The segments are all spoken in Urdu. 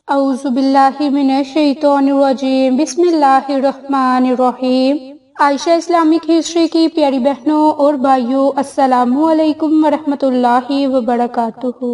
اعوذ باللہ من الشیطان الرجیم، بسم اللہ الرحمن الرحیم۔ عائشہ اسلامک ہسٹری کی پیاری بہنوں اور بھائیوں، السلام علیکم ورحمۃ اللہ وبرکاتہ۔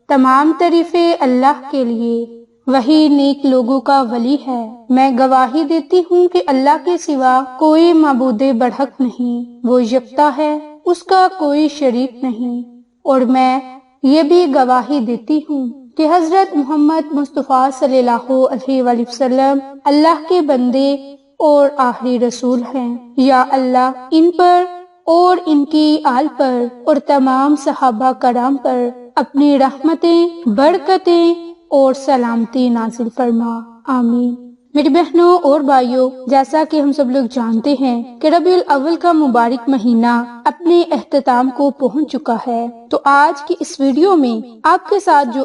تمام تعریفیں اللہ کے لیے، وہی نیک لوگوں کا ولی ہے۔ میں گواہی دیتی ہوں کہ اللہ کے سوا کوئی معبود برحق نہیں، وہ یکتا ہے، اس کا کوئی شریک نہیں۔ اور میں یہ بھی گواہی دیتی ہوں کہ حضرت محمد مصطفیٰ صلی اللہ علیہ وآلہ وسلم اللہ کے بندے اور آخری رسول ہیں۔ یا اللہ ان پر اور ان کی آل پر اور تمام صحابہ کرام پر اپنی رحمتیں، برکتیں اور سلامتی نازل فرما، آمین۔ میری بہنوں اور بھائیوں، جیسا کہ ہم سب لوگ جانتے ہیں کہ ربیع الاول کا مبارک مہینہ اپنے اختتام کو پہنچ چکا ہے، تو آج کی اس ویڈیو میں آپ کے ساتھ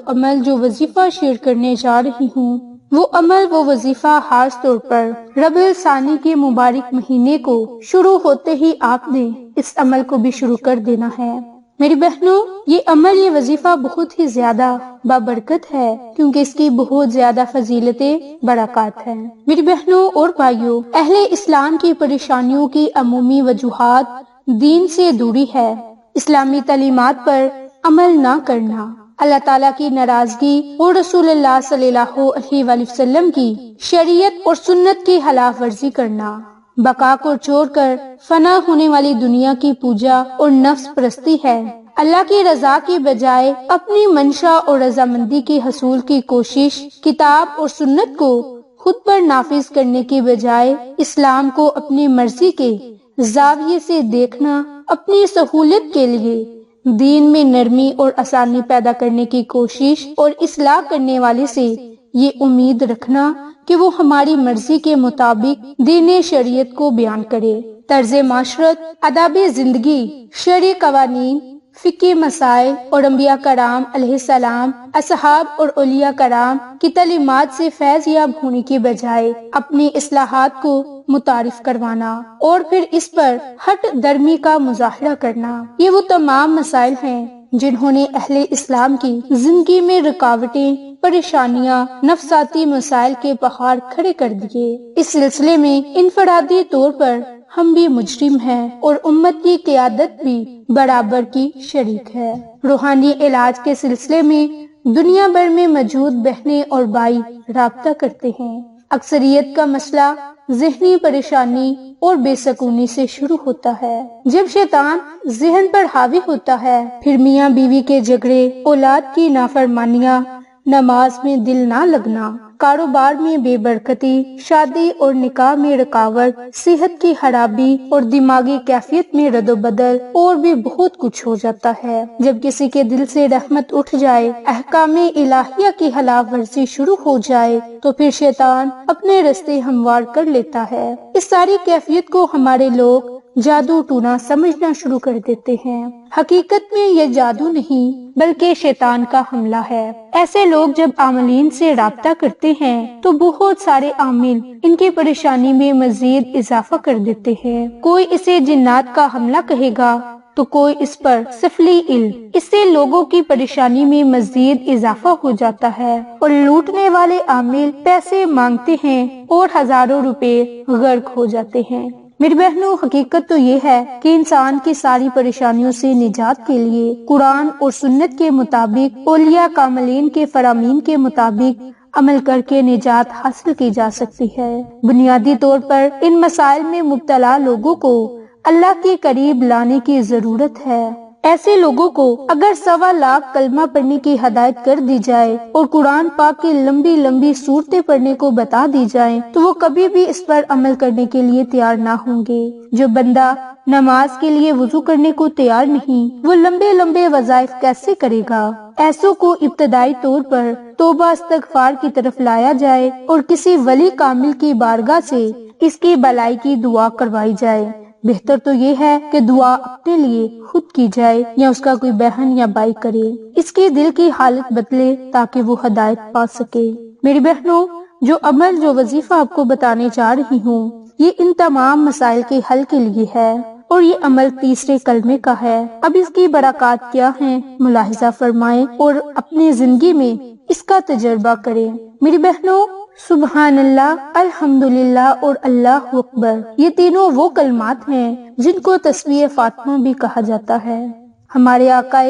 جو وظیفہ شیئر کرنے جا رہی ہوں، وہ وظیفہ خاص طور پر ربیع الثانی کے مبارک مہینے کو شروع ہوتے ہی آپ نے اس عمل کو بھی شروع کر دینا ہے۔ میری بہنوں، یہ وظیفہ بہت ہی زیادہ بابرکت ہے، کیونکہ اس کی بہت زیادہ فضیلتیں، برکات ہیں۔ میری بہنوں اور بھائیوں، اہل اسلام کی پریشانیوں کی عمومی وجوہات دین سے دوری ہے، اسلامی تعلیمات پر عمل نہ کرنا، اللہ تعالیٰ کی ناراضگی اور رسول اللہ صلی اللہ علیہ وآلہ وسلم کی شریعت اور سنت کی خلاف ورزی کرنا، بقا کو چھوڑ کر فنا ہونے والی دنیا کی پوجا اور نفس پرستی ہے، اللہ کی رضا کی بجائے اپنی منشا اور رضامندی کے حصول کی کوشش، کتاب اور سنت کو خود پر نافذ کرنے کی بجائے اسلام کو اپنی مرضی کے زاویے سے دیکھنا، اپنی سہولت کے لیے دین میں نرمی اور آسانی پیدا کرنے کی کوشش اور اصلاح کرنے والے سے یہ امید رکھنا کہ وہ ہماری مرضی کے مطابق دین شریعت کو بیان کرے، طرز معاشرت، آداب زندگی، شرعی قوانین، فقہی مسائل اور انبیاء کرام علیہ السلام، اصحاب اور اولیاء کرام کی تعلیمات سے فیض یاب ہونے کی بجائے اپنی اصلاحات کو متعارف کروانا اور پھر اس پر ہٹ درمی کا مظاہرہ کرنا، یہ وہ تمام مسائل ہیں جنہوں نے اہل اسلام کی زندگی میں رکاوٹیں، پریشانیاں، نفساتی مسائل کے پہاڑ کھڑے کر دیے۔ اس سلسلے میں انفرادی طور پر ہم بھی مجرم ہیں اور امت کی قیادت بھی برابر کی شریک ہے۔ روحانی علاج کے سلسلے میں دنیا بھر میں موجود بہنیں اور بھائی رابطہ کرتے ہیں۔ اکثریت کا مسئلہ ذہنی پریشانی اور بے سکونی سے شروع ہوتا ہے۔ جب شیطان ذہن پر حاوی ہوتا ہے، پھر میاں بیوی کے جھگڑے، اولاد کی نافرمانیاں، نماز میں دل نہ لگنا، کاروبار میں بے برکتی، شادی اور نکاح میں رکاوٹ، صحت کی خرابی اور دماغی کیفیت میں رد و بدل، اور بھی بہت کچھ ہو جاتا ہے۔ جب کسی کے دل سے رحمت اٹھ جائے، احکام الہیہ کی خلاف ورزی شروع ہو جائے، تو پھر شیطان اپنے رستے ہموار کر لیتا ہے۔ اس ساری کیفیت کو ہمارے لوگ جادو ٹونا سمجھنا شروع کر دیتے ہیں۔ حقیقت میں یہ جادو نہیں بلکہ شیطان کا حملہ ہے۔ ایسے لوگ جب عاملین سے رابطہ کرتے ہیں تو بہت سارے عامل ان کی پریشانی میں مزید اضافہ کر دیتے ہیں۔ کوئی اسے جنات کا حملہ کہے گا تو کوئی اس پر سفلی علم، اس سے لوگوں کی پریشانی میں مزید اضافہ ہو جاتا ہے اور لوٹنے والے عامل پیسے مانگتے ہیں اور ہزاروں روپے غرق ہو جاتے ہیں۔ میری بہنوں، حقیقت تو یہ ہے کہ انسان کی ساری پریشانیوں سے نجات کے لیے قرآن اور سنت کے مطابق، اولیاء کاملین کے فرامین کے مطابق عمل کر کے نجات حاصل کی جا سکتی ہے۔ بنیادی طور پر ان مسائل میں مبتلا لوگوں کو اللہ کے قریب لانے کی ضرورت ہے۔ ایسے لوگوں کو اگر 1.25 لاکھ کلمہ پڑھنے کی ہدایت کر دی جائے اور قرآن پاک کی لمبی لمبی صورتیں پڑھنے کو بتا دی جائیں تو وہ کبھی بھی اس پر عمل کرنے کے لیے تیار نہ ہوں گے۔ جو بندہ نماز کے لیے وضو کرنے کو تیار نہیں، وہ لمبے لمبے وظائف کیسے کرے گا؟ ایسوں کو ابتدائی طور پر توبہ استغفار کی طرف لایا جائے اور کسی ولی کامل کی بارگاہ سے اس کی بھلائی کی دعا کروائی جائے۔ بہتر تو یہ ہے کہ دعا اپنے لیے خود کی جائے یا اس کا کوئی بہن یا بھائی کرے، اس کی دل کی حالت بدلے تاکہ وہ ہدایت پا سکے۔ میری بہنوں، جو وظیفہ آپ کو بتانے جا رہی ہوں، یہ ان تمام مسائل کے حل کے لیے ہے اور یہ عمل تیسرے کلمے کا ہے۔ اب اس کی برکات کیا ہیں ملاحظہ فرمائیں اور اپنی زندگی میں اس کا تجربہ کریں۔ میری بہنوں، سبحان اللہ، الحمدللہ اور اللہ اکبر، یہ تینوں وہ کلمات ہیں جن کو تسبیح فاطمہ بھی کہا جاتا ہے۔ ہمارے آقا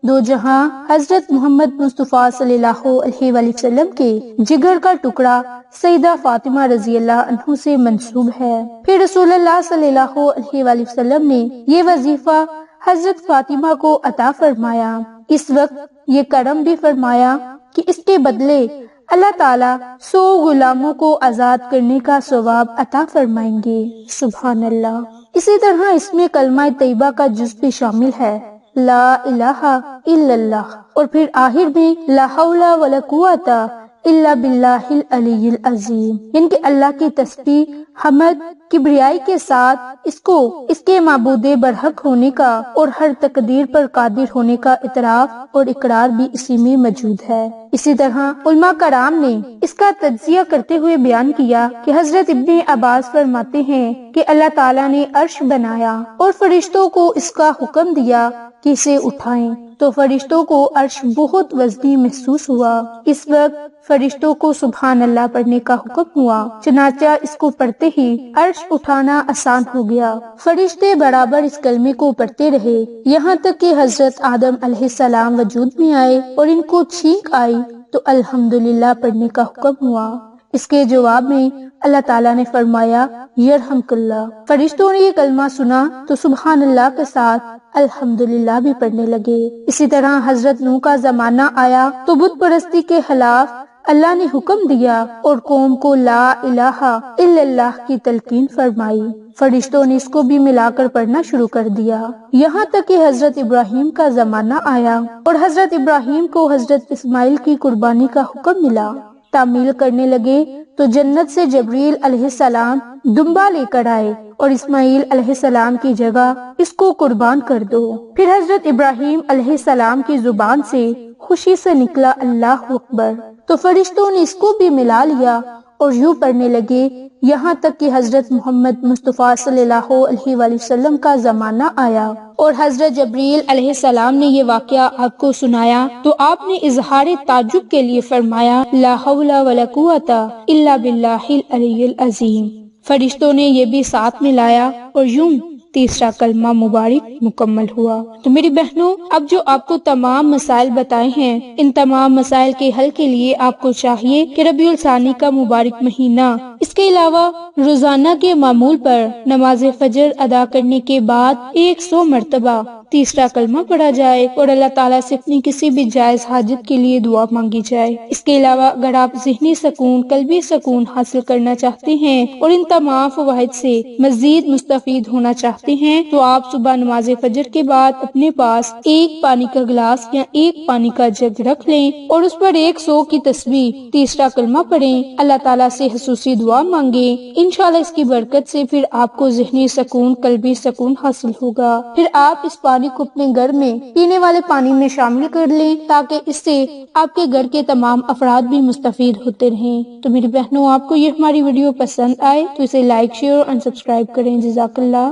دو جہاں حضرت محمد مصطفیٰ صلی اللہ علیہ وآلہ وسلم کے جگر کا ٹکڑا سیدہ فاطمہ رضی اللہ عنہ سے منسوب ہے۔ پھر رسول اللہ صلی اللہ علیہ وآلہ وسلم نے یہ وظیفہ حضرت فاطمہ کو عطا فرمایا۔ اس وقت یہ کرم بھی فرمایا کہ اس کے بدلے اللہ تعالیٰ 100 غلاموں کو آزاد کرنے کا ثواب عطا فرمائیں گے۔ سبحان اللہ۔ اسی طرح اس میں کلمہ طیبہ کا جز بھی شامل ہے، لا الہ الا اللہ، اور پھر آخر میں لا حول ولا قوت الا باللہ العلی العظیم، یعنی کہ اللہ کی تسبیح، حمد، کبریائی کے ساتھ اس کے معبود برحق ہونے کا اور ہر تقدیر پر قادر ہونے کا اعتراف اور اقرار بھی اسی میں موجود ہے۔ اسی طرح علماء کرام نے اس کا تجزیہ کرتے ہوئے بیان کیا کہ حضرت ابن عباس فرماتے ہیں کہ اللہ تعالیٰ نے عرش بنایا اور فرشتوں کو اس کا حکم دیا کہ اسے اٹھائیں، تو فرشتوں کو عرش بہت وزنی محسوس ہوا۔ اس وقت فرشتوں کو سبحان اللہ پڑھنے کا حکم ہوا، چنانچہ اس کو پڑھتے ہی عرش اٹھانا آسان ہو گیا۔ فرشتے برابر اس کلمے کو پڑھتے رہے یہاں تک کہ حضرت آدم علیہ السلام وجود میں آئے اور ان کو چھینک آئی تو الحمدللہ پڑھنے کا حکم ہوا۔ اس کے جواب میں اللہ تعالیٰ نے فرمایا یرحمک اللہ۔ فرشتوں نے یہ کلمہ سنا تو سبحان اللہ کے ساتھ الحمدللہ بھی پڑھنے لگے۔ اسی طرح حضرت نوح کا زمانہ آیا تو بت پرستی کے خلاف اللہ نے حکم دیا اور قوم کو لا الہ الا اللہ کی تلقین فرمائی۔ فرشتوں نے اس کو بھی ملا کر پڑھنا شروع کر دیا، یہاں تک کہ حضرت ابراہیم کا زمانہ آیا اور حضرت ابراہیم کو حضرت اسماعیل کی قربانی کا حکم ملا۔ تعمیل کرنے لگے تو جنت سے جبریل علیہ السلام دمبا لے کر آئے اور اسماعیل علیہ السلام کی جگہ اس کو قربان کر دو۔ پھر حضرت ابراہیم علیہ السلام کی زبان سے خوشی سے نکلا اللہ اکبر، تو فرشتوں نے اس کو بھی ملا لیا اور یوں پڑھنے لگے یہاں تک کہ حضرت محمد مصطفیٰ صلی اللہ علیہ وآلہ وسلم کا زمانہ آیا اور حضرت جبریل علیہ السلام نے یہ واقعہ آپ کو سنایا تو آپ نے اظہار تعجب کے لیے فرمایا لا حول ولا قوت الا باللہ العلی العظیم۔ فرشتوں نے یہ بھی ساتھ میں لایا اور یوں تیسرا کلمہ مبارک مکمل ہوا۔ تو میری بہنوں، اب جو آپ کو تمام مسائل بتائے ہیں، ان تمام مسائل کے حل کے لیے آپ کو چاہیے کہ ربیع الثانی کا مبارک مہینہ، اس کے علاوہ روزانہ کے معمول پر نماز فجر ادا کرنے کے بعد 100 مرتبہ تیسرا کلمہ پڑھا جائے اور اللہ تعالیٰ سے اپنی کسی بھی جائز حاجت کے لیے دعا مانگی جائے۔ اس کے علاوہ اگر آپ ذہنی سکون، قلبی سکون حاصل کرنا چاہتے ہیں اور ان تمام فوائد سے مزید مستفید ہونا چاہتے ہیں تو آپ صبح نماز فجر کے بعد اپنے پاس ایک پانی کا گلاس یا ایک پانی کا جگ رکھ لیں اور اس پر 100 کی تسبیح تیسرا کلمہ پڑھیں، اللہ تعالیٰ سے خصوصی دعا مانگیں۔ انشاءاللہ اس کی برکت سے پھر آپ کو ذہنی سکون، قلبی سکون حاصل ہوگا۔ پھر آپ اس پانی کو اپنے گھر میں پینے والے پانی میں شامل کر لیں تاکہ اس سے آپ کے گھر کے تمام افراد بھی مستفید ہوتے رہیں۔ تو میری بہنوں، آپ کو یہ ہماری ویڈیو پسند آئے تو اسے لائک، شیئر اور سبسکرائب کریں۔ جزاک اللہ۔